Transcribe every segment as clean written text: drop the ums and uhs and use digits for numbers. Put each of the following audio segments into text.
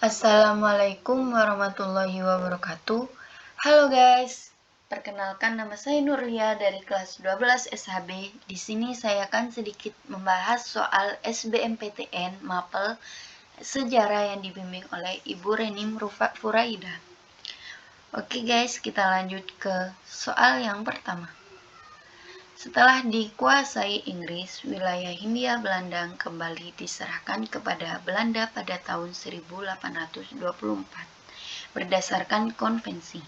Assalamualaikum warahmatullahi wabarakatuh. Halo guys, perkenalkan nama saya Nurlia dari kelas 12 SHB. Di sini saya akan sedikit membahas soal SBMPTN Mapel sejarah yang dibimbing oleh Ibu Renim Furaida. Oke guys, kita lanjut ke soal yang pertama. Setelah dikuasai Inggris, wilayah Hindia Belanda kembali diserahkan kepada Belanda pada tahun 1824 berdasarkan konvensi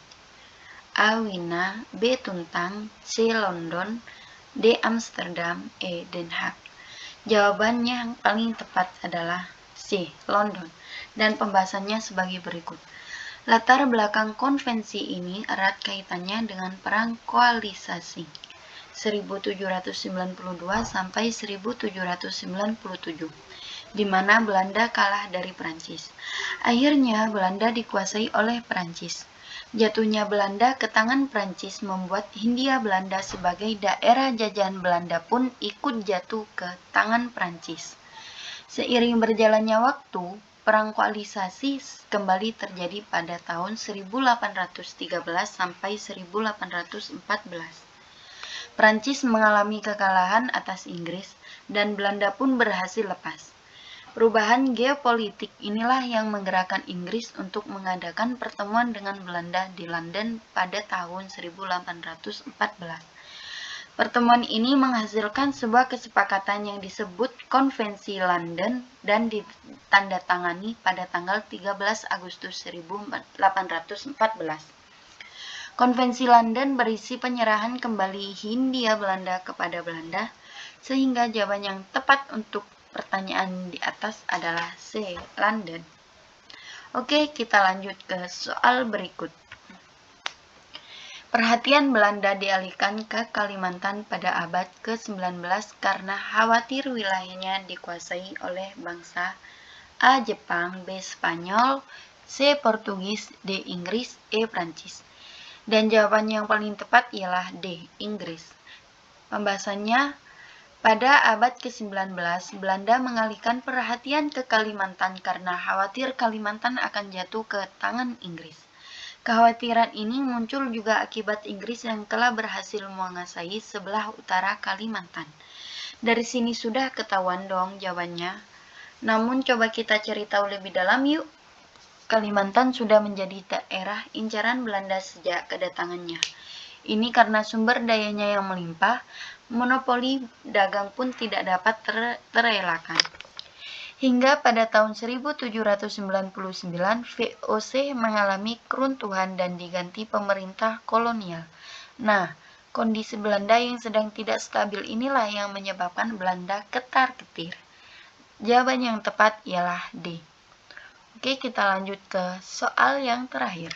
A. Wina, B. Tuntang, C. London, D. Amsterdam, E. Den Haag. Jawabannya yang paling tepat adalah C. London, dan pembahasannya sebagai berikut. Latar belakang konvensi ini erat kaitannya dengan Perang Koalisasi 1792 sampai 1797, di mana Belanda kalah dari Prancis. Akhirnya Belanda dikuasai oleh Prancis. Jatuhnya Belanda ke tangan Prancis membuat Hindia Belanda sebagai daerah jajahan Belanda pun ikut jatuh ke tangan Prancis. Seiring berjalannya waktu, Perang Koalisasi kembali terjadi pada tahun 1813 sampai 1814. Prancis mengalami kekalahan atas Inggris dan Belanda pun berhasil lepas. Perubahan geopolitik inilah yang menggerakkan Inggris untuk mengadakan pertemuan dengan Belanda di London pada tahun 1814. Pertemuan ini menghasilkan sebuah kesepakatan yang disebut Konvensi London dan ditandatangani pada tanggal 13 Agustus 1814. Konvensi London berisi penyerahan kembali Hindia Belanda kepada Belanda, sehingga jawaban yang tepat untuk pertanyaan di atas adalah C. London. Oke, kita lanjut ke soal berikut. Perhatian Belanda dialihkan ke Kalimantan pada abad ke-19 karena khawatir wilayahnya dikuasai oleh bangsa A. Jepang, B. Spanyol, C. Portugis, D. Inggris, E. Prancis. Dan jawaban yang paling tepat ialah D. Inggris. Pembahasannya, pada abad ke-19, Belanda mengalihkan perhatian ke Kalimantan karena khawatir Kalimantan akan jatuh ke tangan Inggris. Kekhawatiran ini muncul juga akibat Inggris yang telah berhasil menguasai sebelah utara Kalimantan. Dari sini sudah ketahuan dong jawabannya. Namun coba kita cari tahu lebih dalam yuk. Kalimantan sudah menjadi daerah incaran Belanda sejak kedatangannya. Ini karena sumber dayanya yang melimpah, monopoli dagang pun tidak dapat terelakkan. Hingga pada tahun 1799, VOC mengalami keruntuhan dan diganti pemerintah kolonial. Nah, kondisi Belanda yang sedang tidak stabil inilah yang menyebabkan Belanda ketar-ketir. Jawaban yang tepat ialah D. Oke, kita lanjut ke soal yang terakhir.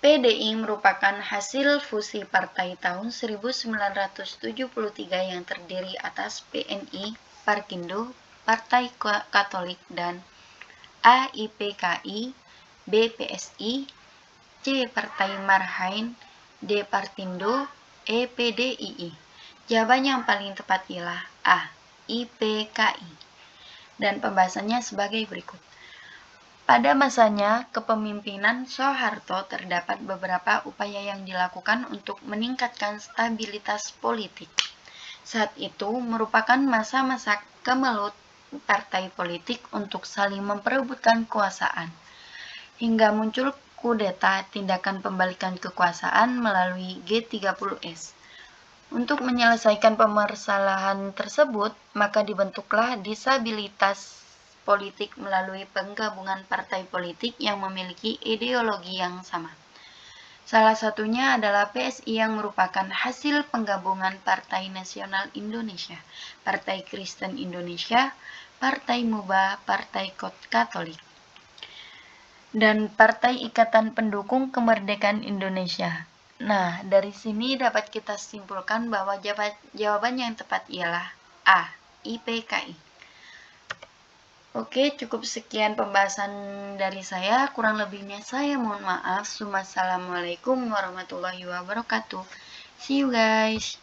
PDI merupakan hasil fusi partai tahun 1973 yang terdiri atas PNI, Parkindo, Partai Katolik, dan A. IPKI, B. PSI, C. Partai Marhain, D. Partindo, E. PDII. Jawaban yang paling tepat ialah A. IPKI. Dan pembahasannya sebagai berikut. Pada masanya kepemimpinan Soeharto terdapat beberapa upaya yang dilakukan untuk meningkatkan stabilitas politik. Saat itu merupakan masa-masa kemelut partai politik untuk saling memperebutkan kekuasaan, hingga muncul kudeta tindakan pembalikan kekuasaan melalui G30S. Untuk menyelesaikan permasalahan tersebut, maka dibentuklah disabilitas politik melalui penggabungan partai politik yang memiliki ideologi yang sama. Salah satunya adalah PSI yang merupakan hasil penggabungan Partai Nasional Indonesia, Partai Kristen Indonesia, Partai Muba, Partai Katolik, dan Partai Ikatan Pendukung Kemerdekaan Indonesia. Nah, dari sini dapat kita simpulkan bahwa jawaban yang tepat ialah A. IPKI. Oke, cukup sekian pembahasan dari saya. Kurang lebihnya saya mohon maaf. Wassalamualaikum warahmatullahi wabarakatuh. See you guys.